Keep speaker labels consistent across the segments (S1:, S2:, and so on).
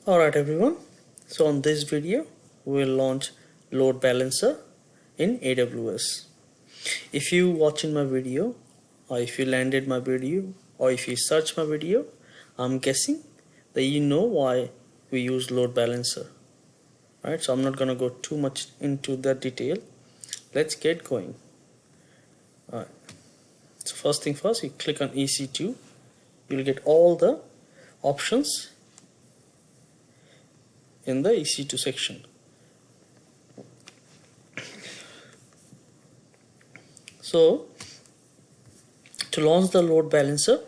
S1: Alright everyone, so on this video we'll launch load balancer in AWS. If you watching my video, or if you landed my video, or if you search my video, I'm guessing that you know why we use load balancer. Right, so I'm not gonna go too much into the detail. Let's get going. Alright, so first thing first, you click on EC2, you'll get all the options in the EC2 section. So to launch the load balancer,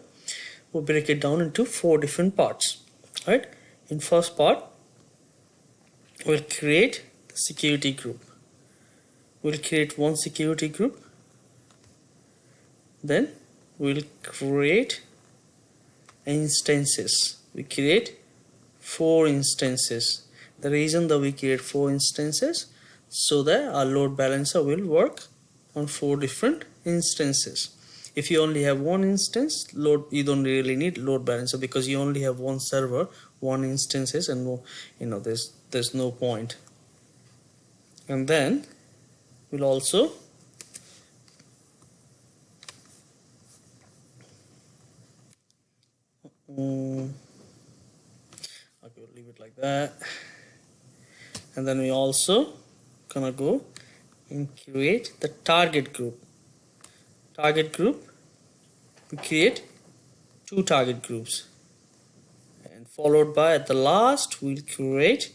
S1: we'll break it down into 4 different parts. Right? In first part, we'll create the security group. We'll create one security group. Then we'll create instances. We create 4 instances. The reason that we create 4 instances, so that our load balancer will work on 4 different instances. If you only have one instance, you don't really need load balancer, because you only have one server, one instances, and no, there's no point. And then we'll also okay, we'll leave it like that. And then we also gonna go and create the target group. Target group, we create 2 target groups, and followed by at the last we'll create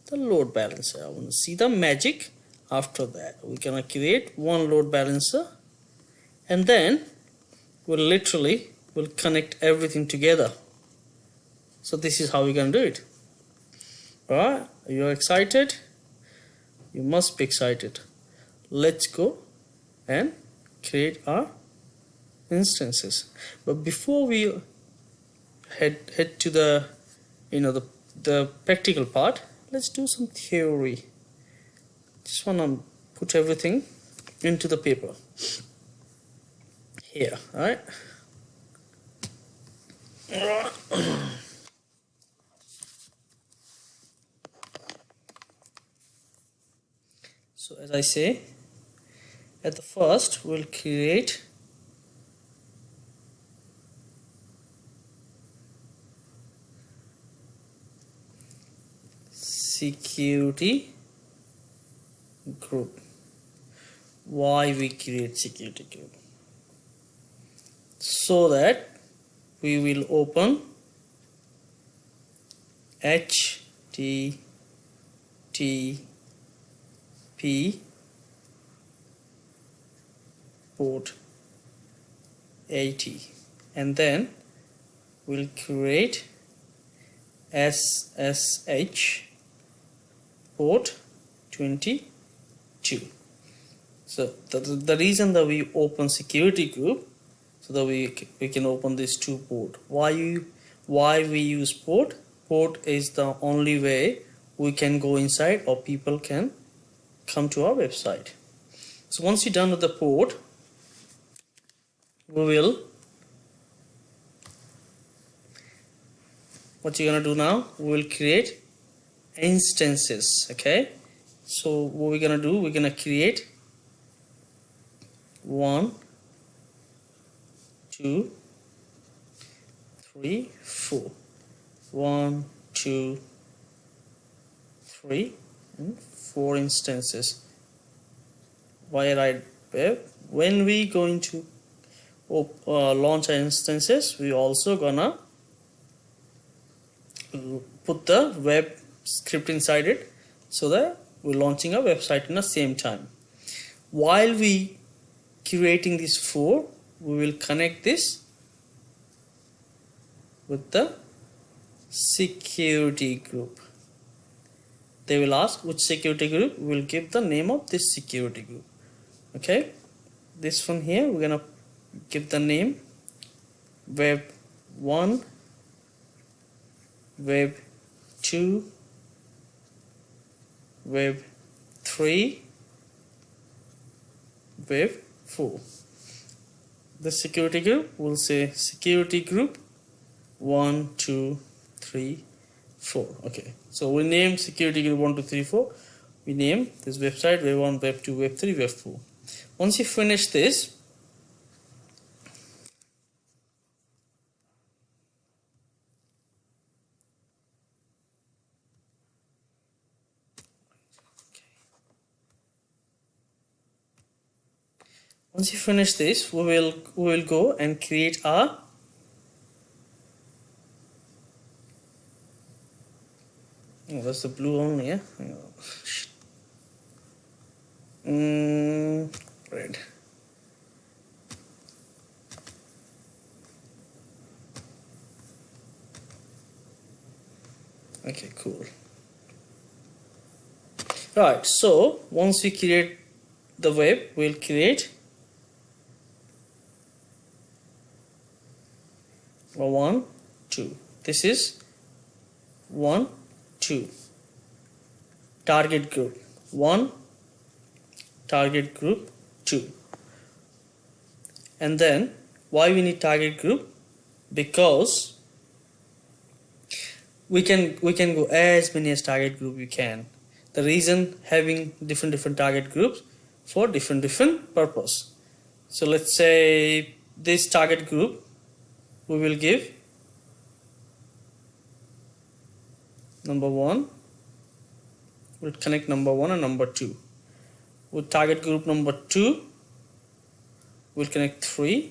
S1: the load balancer. I want to see the magic. After that we're gonna create one load balancer, and then we'll connect everything together. So this is how we're gonna do it. Alright, are you excited? You must be excited. Let's go and create our instances. But before we head to the the practical part, let's do some theory. Just want to put everything into the paper here. All right. So as I say, at the first we'll create security group. Why we create security group? So that we will open HTTP port 80, and then we'll create SSH port 22. So the reason that we open security group, so that we can open these 2 port. Why we use port? Port is the only way we can go inside, or people can come to our website. So once you're done with the port, what you're gonna do now, we'll create instances. Okay, so what we're gonna do, we're gonna create 1, 2, 3, 4. 1, 2, 3, and 4 instances. Why write web? When we going to launch our instances, we also gonna put the web script inside it, so that we're launching a website in the same time. While we creating these 4, we will connect this with the security group. They will ask which security group. We will give the name of this security group. Okay, this one here, we're gonna give the name web 1, web 2, web 3, web 4. The security group will say security group 1, 2, 3, 4. Okay, so we name security group 1 2 3 4. We name this website web 1, web 2, web 3, web 4. Once you finish this, we will go and create our that's the blue only, yeah. Red. Okay, cool. Right, so once we create the web, we'll create a 1 2. This is 1 2 target group 1, target group 2. And then why we need target group? Because we can go as many as target group you can. The reason having different target groups for different purpose. So let's say this target group we will give number 1, we'll connect number 1 and number 2. With target group number 2 we'll connect 3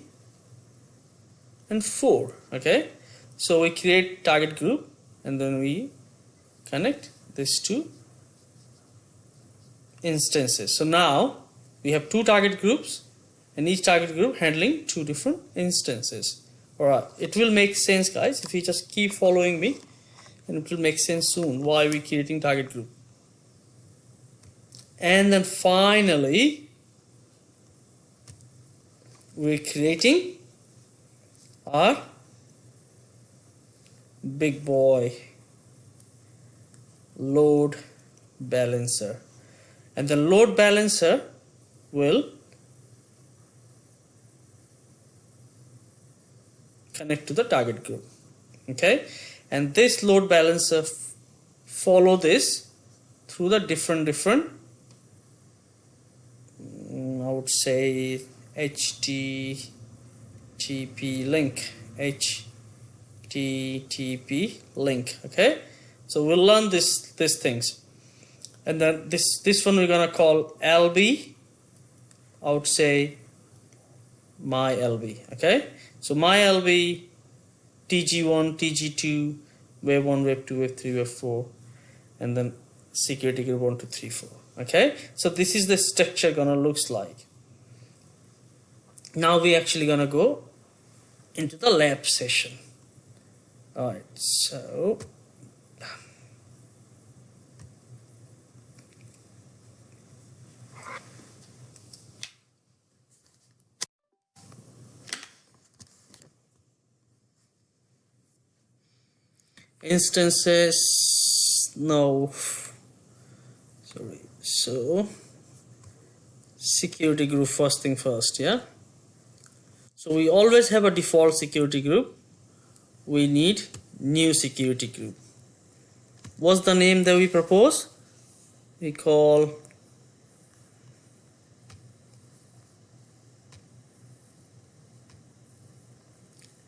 S1: and 4. Okay, so we create target group and then we connect these two instances. So now we have 2 target groups and each target group handling 2 different instances. Alright, it will make sense, guys, if you just keep following me, and it will make sense soon why we're creating target group. And then finally we're creating our big boy load balancer, and the load balancer will connect to the target group. Okay, and this load balancer follow this through the different I would say HTTP link. HTTP link. Okay, so we'll learn these things, and then this one we're gonna call LB. I would say my LB. Okay, so my LB, TG1, TG2, web 1, web 2, web 3, web 4, and then security group 1 2 3 4. Okay, so this is the structure gonna looks like. Now we actually gonna go into the lab session. Alright, so instances, no, sorry, so security group first thing first, yeah. So we always have a default security group. We need new security group. What's the name that we propose? We call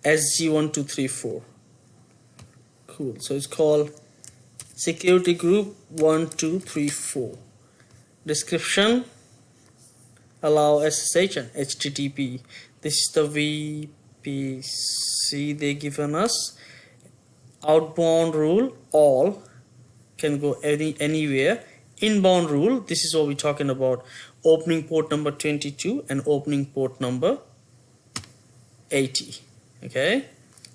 S1: SG1234. Cool. So it's called security group 1 2 3 4. Description: allow SSH and HTTP. This is the VPC they given us. Outbound rule: all can go anywhere. Inbound rule: this is what we're talking about. Opening port number 22 and opening port number 80. Okay.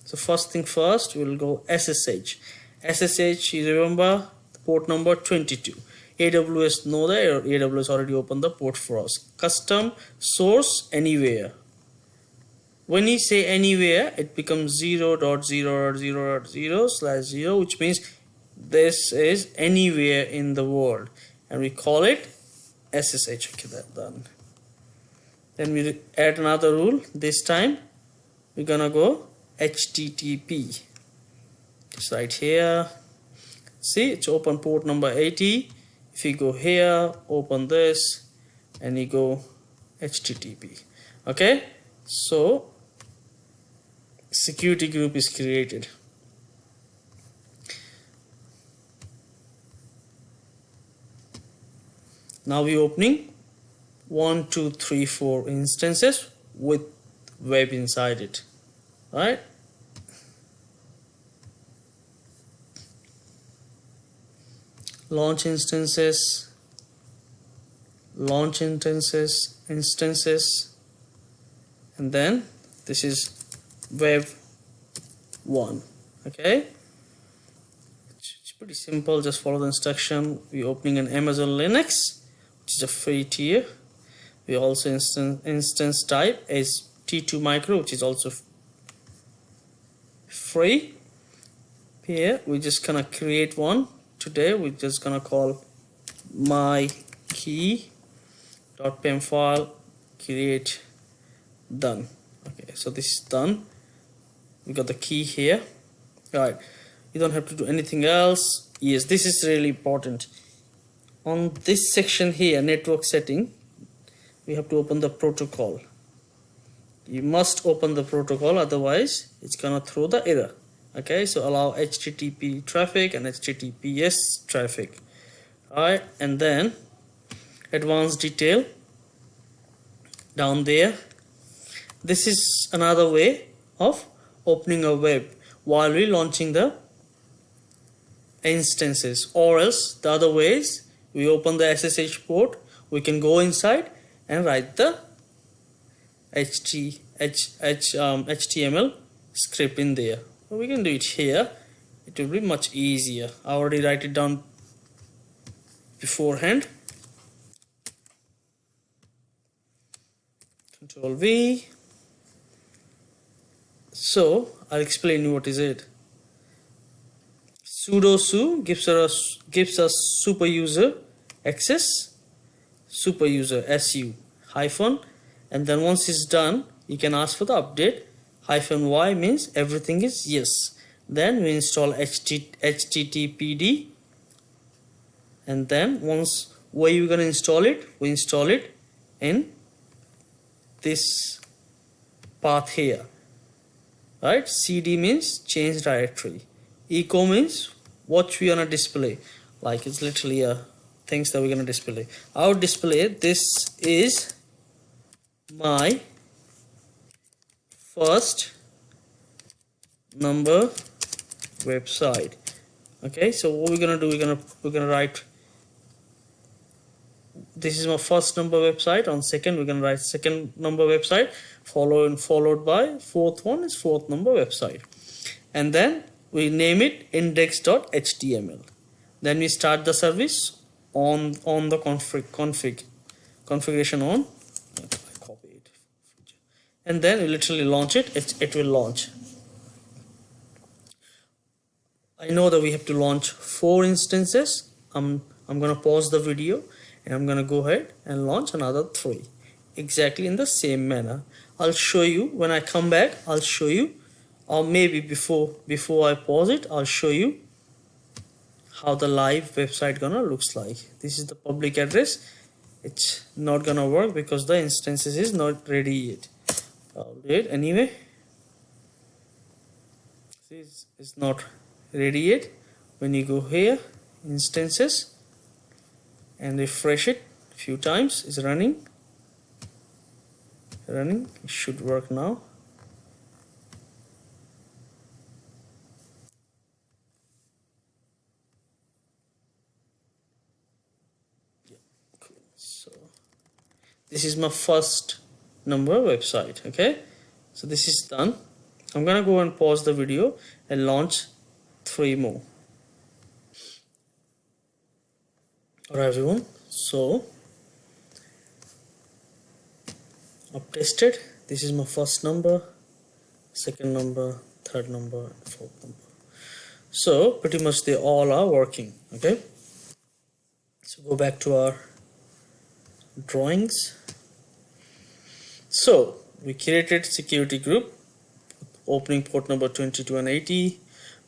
S1: So first thing first, we'll go SSH. SSH, you remember port number 22. AWS know that, or AWS already opened the port for us. Custom source anywhere. When you say anywhere, it becomes 0.0.0.0/0, which means this is anywhere in the world, and we call it SSH. Okay, that done. Then we add another rule. This time we're gonna go HTTP. It's right here. See, it's open port number 80. If you go here, open this, and you go HTTP. Okay, so security group is created. Now we're opening 1, 2, 3, 4 instances with web inside it, right? Launch instances, and then this is web 1. Okay, it's pretty simple. Just follow the instruction. We're opening an Amazon Linux, which is a free tier. We also instance type is T2 micro, which is also free. Here we're just gonna create one. Today we're just gonna call my key.pem file create done. Okay, so this is done. We got the key here. Right, you don't have to do anything else. Yes, this is really important. On this section here, network setting, we have to open the protocol. You must open the protocol, otherwise it's gonna throw the error. Okay, so allow HTTP traffic and HTTPS traffic. Alright, and then advanced detail down there. This is another way of opening a web while we're launching the instances, or else the other ways, we open the SSH port, we can go inside and write the HTML script in there. So we can do it here. It will be much easier. I already write it down beforehand. Control V. So I'll explain you what is it. Sudo su gives us super user access, super user su hyphen, and then once it's done, you can ask for the update. Hyphen y means everything is yes. Then we install httpd, and then once where you're gonna install it, we install it in this path here. Right? CD means change directory. Echo means what we gonna display. Like it's literally things that we're gonna display. Our display, this is my first number website. Okay, so what we're gonna do, we're gonna write, this is my first number website. On second, we're gonna write second number website, followed by fourth one is fourth number website, and then we name it index.html. Then we start the service on the configuration on. I copy it, and then we literally launch it. It will launch. I know that we have to launch 4 instances. I'm gonna pause the video and I'm gonna go ahead and launch another 3, exactly in the same manner. I'll show you when I come back. I'll show you, or maybe before I pause it, I'll show you how the live website gonna looks like. This is the public address. It's not gonna work because the instances is not ready yet. I'll do it anyway. This is not ready yet. When you go here, instances, and refresh it a few times, it's running. It should work now. Yeah, cool. So this is my first number website. Okay, so this is done. I'm gonna go and pause the video and launch 3 more. Alright everyone, so I've tested. This is my first number, second number, third number, and fourth number. So pretty much they all are working. Okay, so go back to our drawings. So we created security group, opening port number 22 and 80.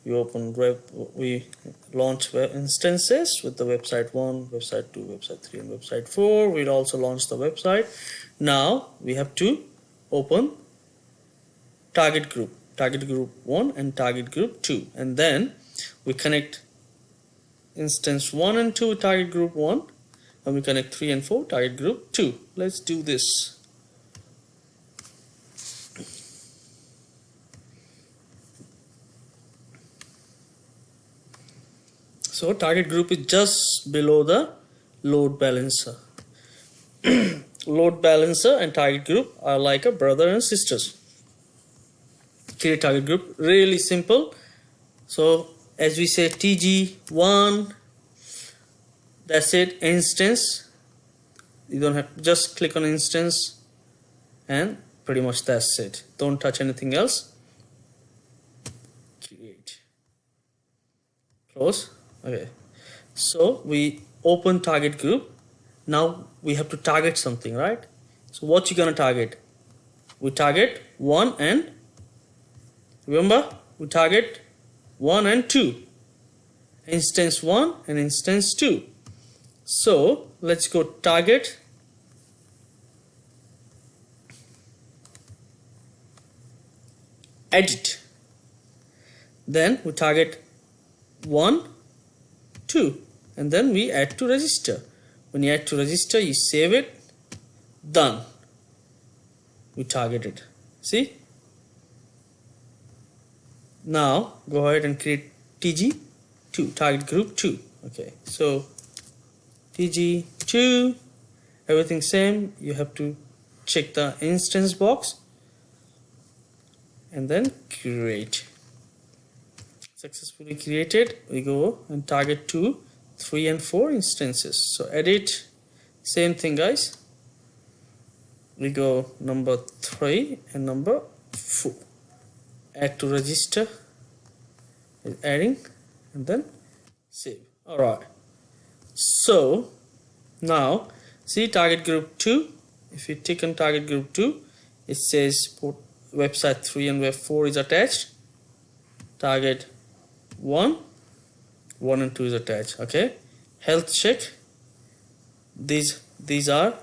S1: we launch web instances with the website 1, website 2, website 3, and website 4. We'll also launch the website. Now we have to open target group 1 and target group 2, and then we connect instance 1 and 2 with target group 1, and we connect 3 and 4 target group 2. Let's do this. So target group is just below the load balancer. Load balancer and target group are like a brother and sisters. Create target group, really simple. So as we say, tg1, that's it. Instance, you don't have, just click on instance, and pretty much that's it. Don't touch anything else. Create, close. Okay, so we open target group. Now we have to target something, right? So what you gonna target? We target 1 and, remember, we target 1 and 2, instance 1 and instance 2. So let's go target edit, then we target 1, 2, and then we add to register. When you add to register, you save it, done. We target it. See? Now go ahead and create TG2, target group 2. Okay, so TG2, everything same. You have to check the instance box and then create. Successfully created. We go and target 2, 3 and 4 instances. So edit, same thing guys. We go number 3 and number 4. Add to register, adding, and then save. Alright, so now see target group 2. If you tick on target group 2, it says website 3 and web 4 is attached. Target 1 and 2 is attached. Okay, health check. These are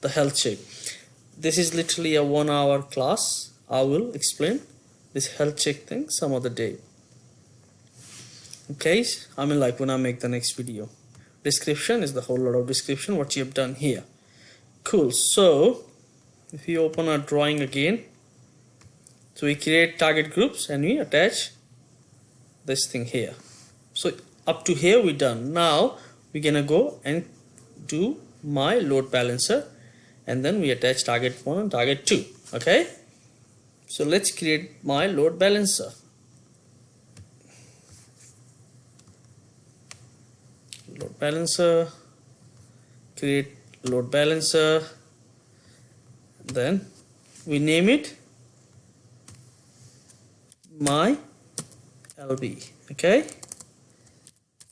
S1: the health check. This is literally a 1-hour class. I will explain this health check thing some other day. Okay, I mean like when I make the next video. Description is the whole lot of description what you have done here. Cool. So if you open our drawing again, so we create target groups and we attach this thing here. So up to here we done. Now we're gonna go and do my load balancer, and then we attach target 1 and target 2. Okay, so let's create my load balancer. Load balancer, create load balancer, then we name it my LB. Okay,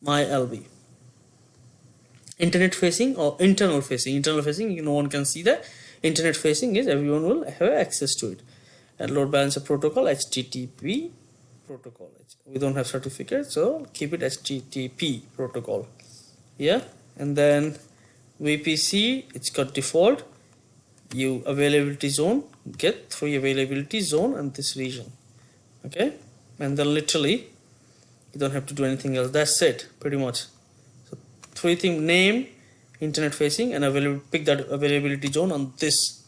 S1: my LB. Internet facing or internal facing? Internal facing, no one can see that. Internet facing is everyone will have access to it. And load balancer protocol, HTTP protocol. We don't have certificate, so keep it HTTP protocol. Yeah, and then VPC, it's got default. You availability zone, get 3 availability zone and this region. Okay, and then literally you don't have to do anything else. That's it, pretty much. So 3 things: name, internet facing, and available. Pick that availability zone on this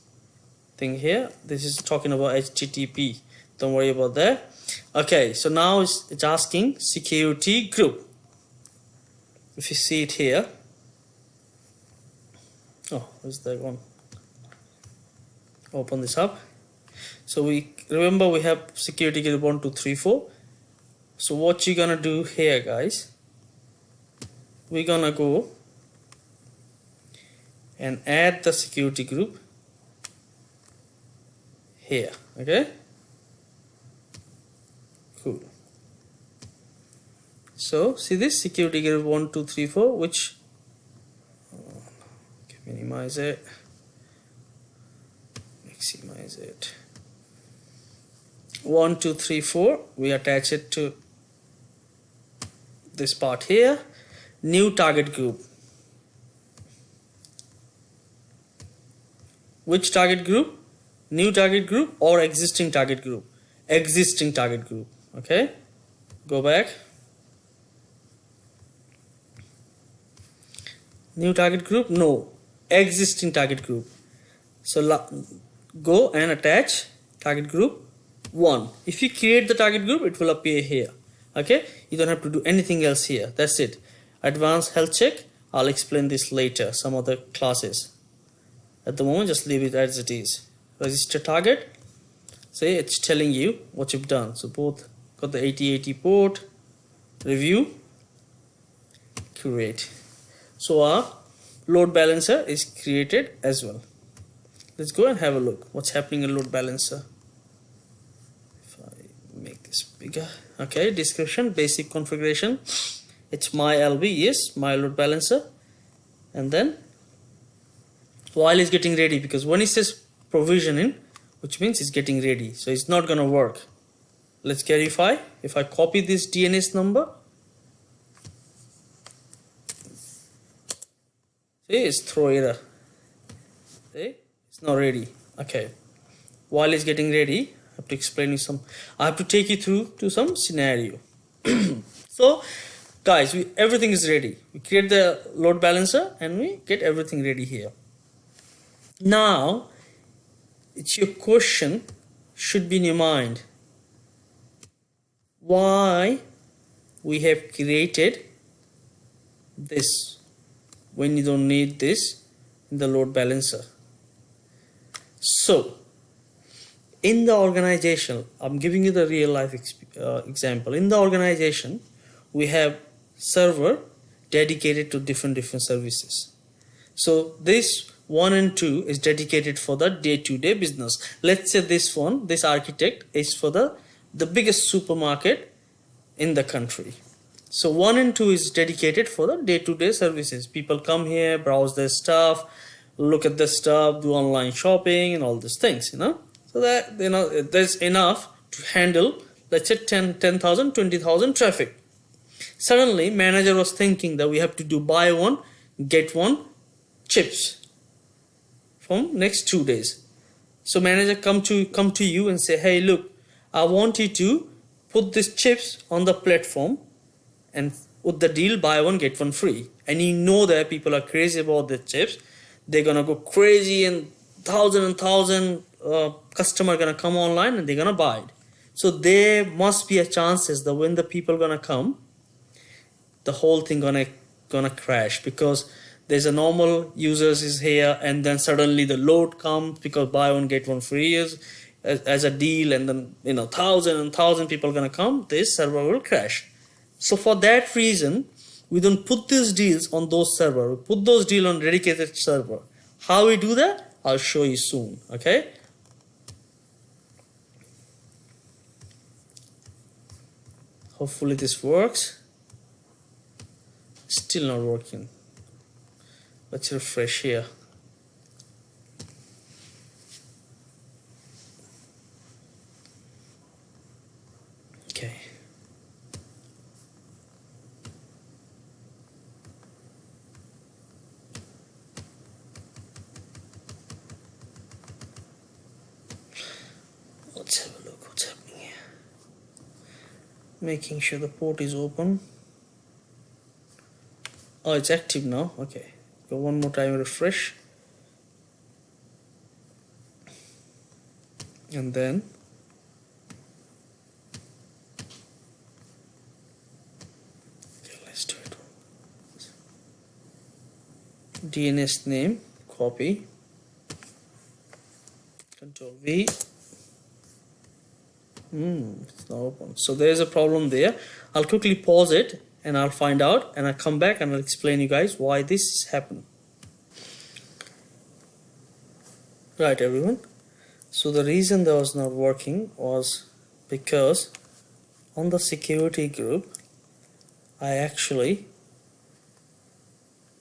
S1: thing here. This is talking about HTTP. Don't worry about that. Okay, so now it's asking security group. If you see it here, oh, where's that one? Open this up. So we remember we have security group 1, 2, 3, 4. So what you're gonna do here, guys? We're gonna go and add the security group here. Okay, cool. So see this security group 1, 2, 3, 4, which minimize it, maximize it. 1, 2, 3, 4. We attach it to this part here, new target group. Which target group? New target group or existing target group? Existing target group. Okay, go back. New target group? No, existing target group. So go and attach target group 1. If you create the target group, it will appear here. Okay, you don't have to do anything else here. That's it. Advanced health check, I'll explain this later, some other classes. At the moment, just leave it as it is. Register target, say it's telling you what you've done. So both got the 8080 port, review, create. So our load balancer is created as well. Let's go and have a look what's happening in load balancer. If I make this bigger. Okay, description, basic configuration. It's my LB, yes, my load balancer. And then while it's getting ready, because when it says provisioning, which means it's getting ready, so it's not gonna work. Let's verify. If I copy this DNS number, see, it's throw error. See, it's not ready. Okay, while it's getting ready, I have to explain you some. I have to take you through to some scenario. So guys, everything is ready. We create the load balancer and we get everything ready here. Now it's your question should be in your mind, why we have created this when you don't need this in the load balancer. So in the organization, I'm giving you the real life example. In the organization, we have server dedicated to different services. So this 1 and 2 is dedicated for the day-to-day business. Let's say this one, this architect is for the biggest supermarket in the country. So 1 and 2 is dedicated for the day-to-day services. People come here, browse their stuff, look at the stuff, do online shopping and all these things, So that, there's enough to handle, let's say 10,000, 20,000 traffic. Suddenly, manager was thinking that we have to do buy one, get one chips from next 2 days. So manager come to you and say, hey, look, I want you to put these chips on the platform and with the deal buy one get one free. And you know that people are crazy about the chips. They're gonna go crazy and thousand customer gonna come online and they're gonna buy it. So there must be a chances that when the people gonna come, the whole thing gonna crash, because there's a normal users is here and then suddenly the load comes because buy one get one free is as a deal, and then thousand people gonna come, this server will crash. So for that reason, we don't put these deals on those server. We put those deals on dedicated server. How we do that? I'll show you soon. Okay. Hopefully this works. Still not working. Let's refresh here. Okay. Let's have a look what's happening here. Making sure the port is open. Oh, it's active now. Okay. Go one more time, refresh. And then okay, let's do it. DNS name, copy, Control V. It's not open. So there's a problem there. I'll quickly pause it and I'll find out, and I'll come back and I'll explain you guys why this happened. Right, everyone. So the reason that was not working was because on the security group, I actually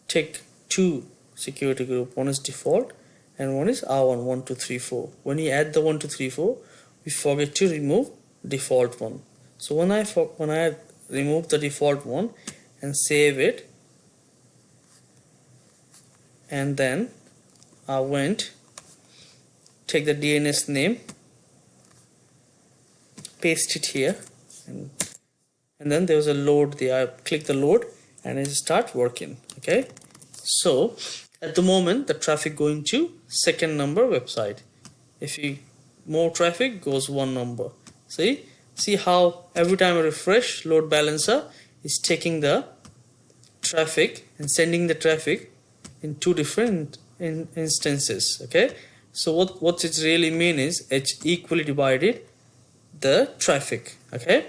S1: take two security group. One is default and one is R1, 1, 2, 3, 4. When you add the 1, 2, 3, 4, we forget to remove default one. So when I remove the default one and save it, and then I went, take the DNS name, paste it here, and then there was a load there. I click the load and it start working. Okay, so at the moment the traffic going to second number website. If you more traffic goes one number. See how every time I refresh, load balancer is taking the traffic and sending the traffic in two different instances. Okay, so what it really means is it's equally divided the traffic. Okay,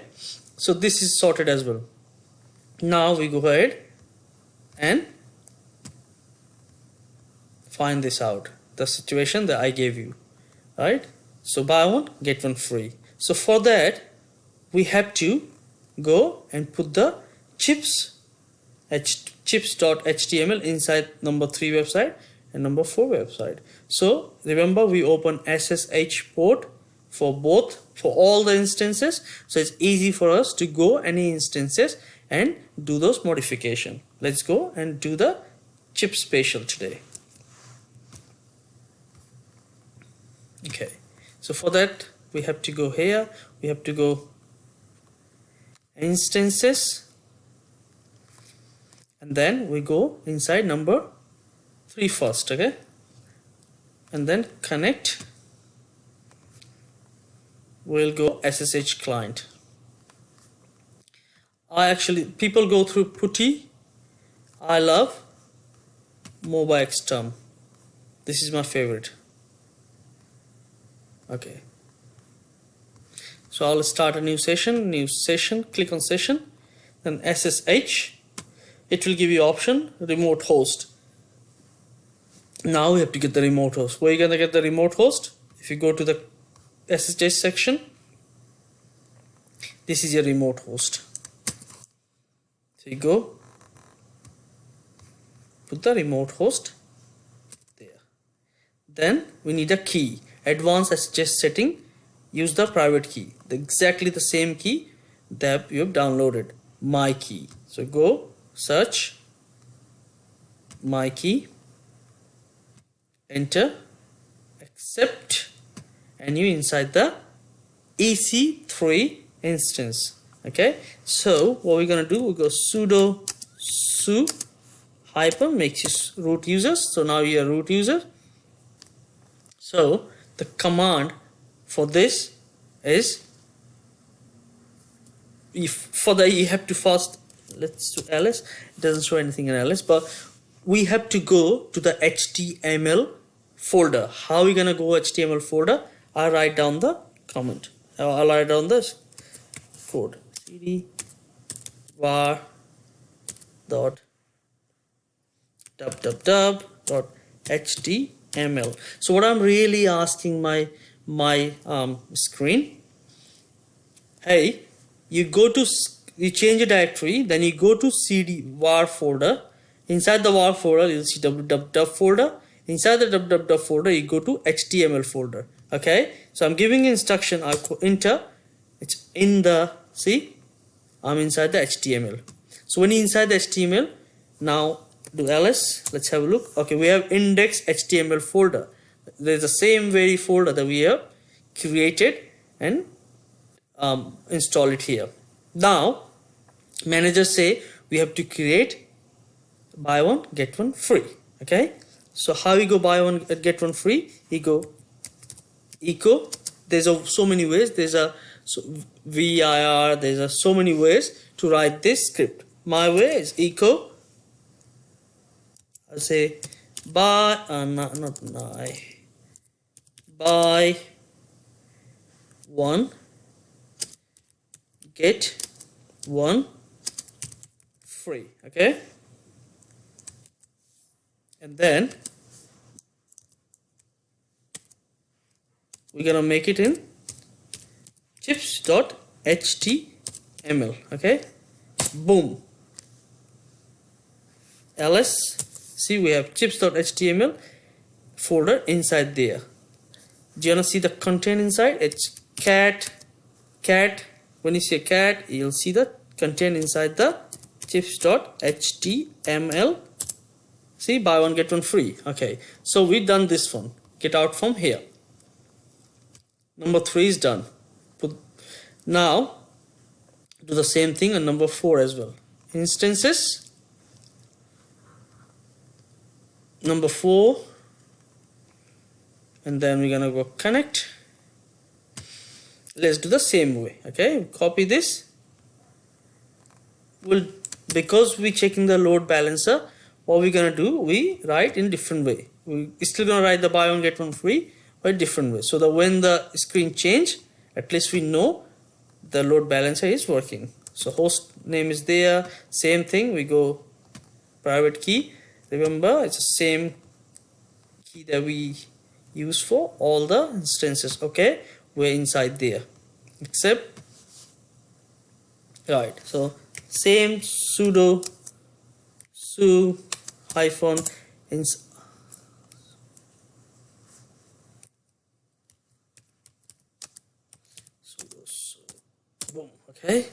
S1: so this is sorted as well. Now we go ahead and find this out, the situation that I gave you, right? So buy one get one free. So for that we have to go and put the chips.html inside number 3 website and number 4 website. So remember, we open SSH port for all the instances, so it's easy for us to go any instances and do those modification. Let's go and do the chip spatial today. Okay, so for that we have to go here, we have to go instances, and then we go inside number 3 first. Okay, and then connect, we'll go SSH client. People go through putty. I love MobiXterm. This is my favorite. Okay, so I'll start a new session, click on session, then SSH. It will give you option remote host. Now we have to get the remote host. Where are you gonna get the remote host? If you go to the SSH section, this is your remote host. So you go, put the remote host there. Then we need a key. Advanced SSH setting, use the private key, exactly the same key that you have downloaded, my key. So go search my key, enter, accept, and you inside the EC3 instance. Okay, so what we're gonna do, we go sudo su hyphen makes you root users. So now you're a root user. So the command for this is, you have to first, let's do ls. It doesn't show anything in ls, but we have to go to the HTML folder. How are we gonna go HTML folder? I'll write down the comment. I'll write down this code. cd var dot html. So what I'm really asking my screen, hey, you change a directory, then you go to cd var folder. Inside the var folder you'll see www folder. Inside the www folder you go to HTML folder. Okay, so I'm giving instruction, I'll enter, it's in the, see, I'm inside the HTML. So when you're inside the HTML, now do ls, let's have a look. Okay, we have index HTML folder. There's the same very folder that we have created and install it here. Now managers say we have to create buy one get one free. Okay, so how you go buy one get one free? You go echo, there's so many ways, there's a vir, there's so many ways to write this script. My way is echo, I'll say buy buy one get one free. Okay, and then we're gonna make it in chips.html. Okay, boom, ls, see we have chips.html folder inside there. Do you wanna see the content inside? It's cat. When you see a cat, you'll see the contained inside the chips.html. See, buy one get one free. Okay, so we done this one. Get out from here. Number 3 is done. Now do the same thing on number 4 as well. Instances, number 4, and then we're gonna go connect. Let's do the same way. Okay, copy this. Because we checking the load balancer, what we're gonna do, we write in different way. We still gonna write the buy one get one free, but different way, so that when the screen change, at least we know the load balancer is working. So host name is there, same thing, we go private key. Remember, it's the same key that we use for all the instances. Okay, we're inside there, except right. So same sudo su hyphen ins sudo su, boom. Okay,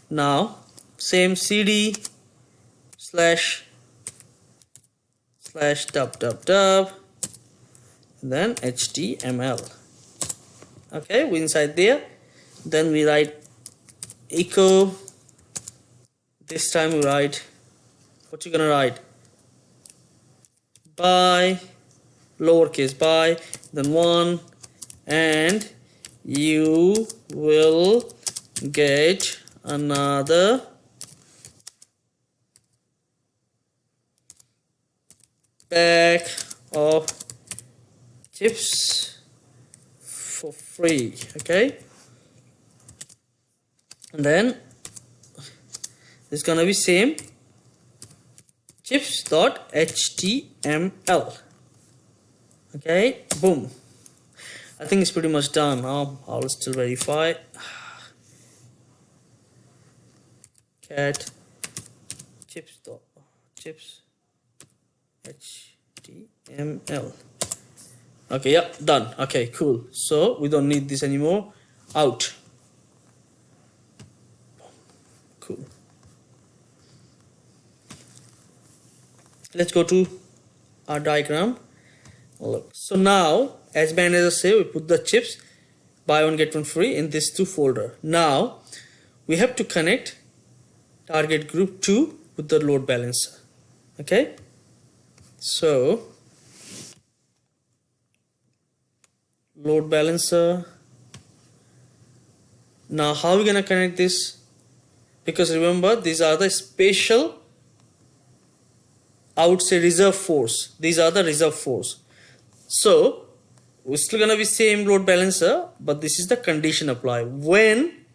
S1: now same cd slash www and then html. Okay, we inside there. Then we write echo. This time we write, what you gonna write, by, lowercase by, then 1, and you will get another bag of chips for free. Okay, and then it's gonna be same chips.html. Okay, boom. I think it's pretty much done. I'll still verify. Cat chips html. Okay, yeah, done. Okay, cool. So we don't need this anymore. Out. Cool. Let's go to our diagram. Look. So now, as manager say, we put the chips buy one get one free in this 2 folder. Now we have to connect target group 2 with the load balancer. Okay, so load balancer. Now how are we gonna connect this? Because remember, these are the special, I would say, reserve force. These are the reserve force. So we're still gonna be same load balancer, but this is the condition apply. When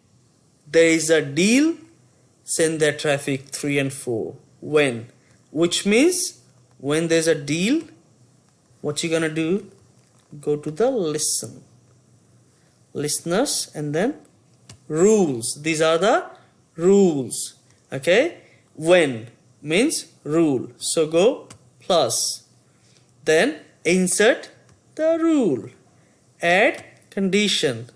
S1: there is a deal, send their traffic 3 and 4. When, which means when there's a deal, what you gonna do? Go to the listeners, and then rules. These are the rules. Okay, when means rule, so go plus, then insert the rule, add condition.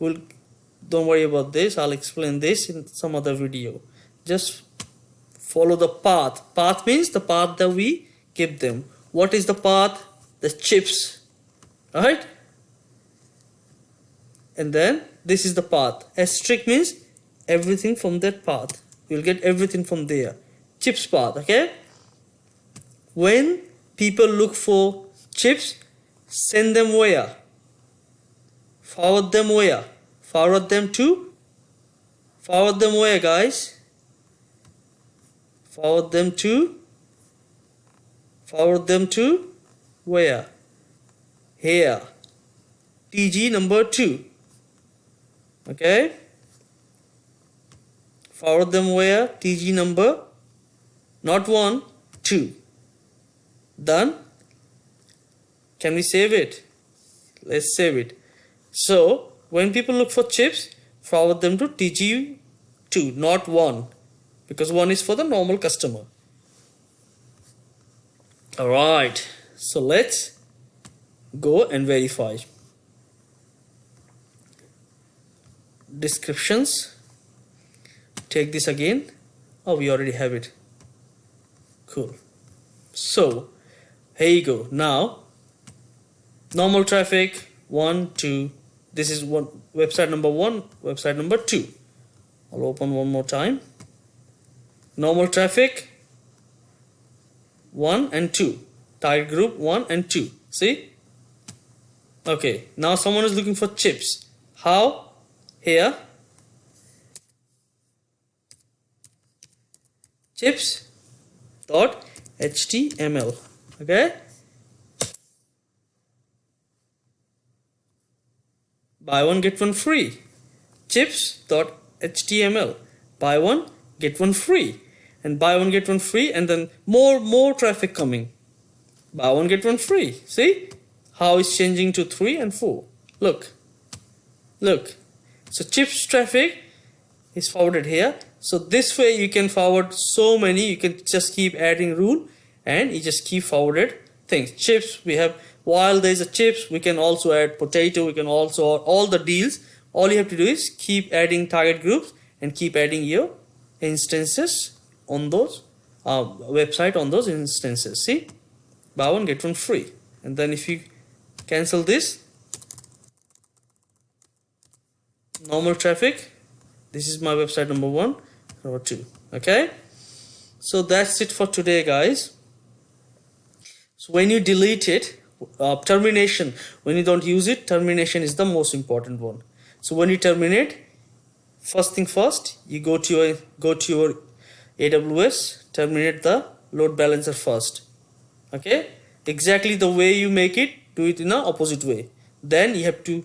S1: Don't worry about this, I'll explain this in some other video. Just follow the path. Path means the path that we give them. What is the path? The chips, right? And then this is the path. Asterisk means everything from that path. You'll get everything from there. Chips path. Okay, when people look for chips, send them where? Forward them where? Forward them to? Forward them where, guys? Forward them to? Forward them to where? Here. TG number 2. Okay, forward them where? TG number, not 1, 2. Done. Can we save it? Let's save it. So when people look for chips, forward them to TG2, not 1, because 1 is for the normal customer. Alright, so let's go and verify. Descriptions, take this again. Oh, we already have it. Cool. So here you go. Now normal traffic 1 2, this is one website number 1, website number 2. I'll open one more time. Normal traffic 1 and 2, target group 1 and 2. See? Okay, now someone is looking for chips. How? Here, chips.html. Okay, buy one get one free. Chips.html, buy one get one free, and buy one get one free, and then more traffic coming. Buy one get one free. See how it's changing to 3 and 4. Look. So chips traffic is forwarded here. So this way you can forward so many. You can just keep adding rule, and you just keep forwarded things. Chips, we have, while there is a chips, we can also add potato. We can also add all the deals. All you have to do is keep adding target groups and keep adding your instances on those website on those instances. See, buy one get one free, and then if you cancel this, normal traffic, this is my website number 1 or 2. Okay, so that's it for today, guys. So when you delete it, termination, when you don't use it, termination is the most important one. So when you terminate, first thing first, you go to your AWS, terminate the load balancer first. Okay, exactly the way you make it, do it in the opposite way. Then you have to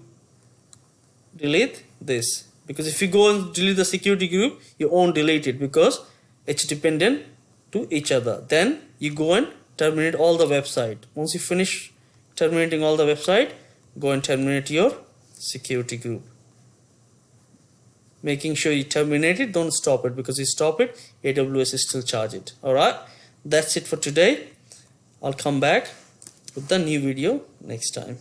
S1: delete this, because if you go and delete the security group, you won't delete it because it's dependent to each other. Then you go and terminate all the website. Once you finish terminating all the website, go and terminate your security group, making sure you terminate it. Don't stop it, because you stop it, AWS is still charge it. Alright, that's it for today. I'll come back with the new video next time.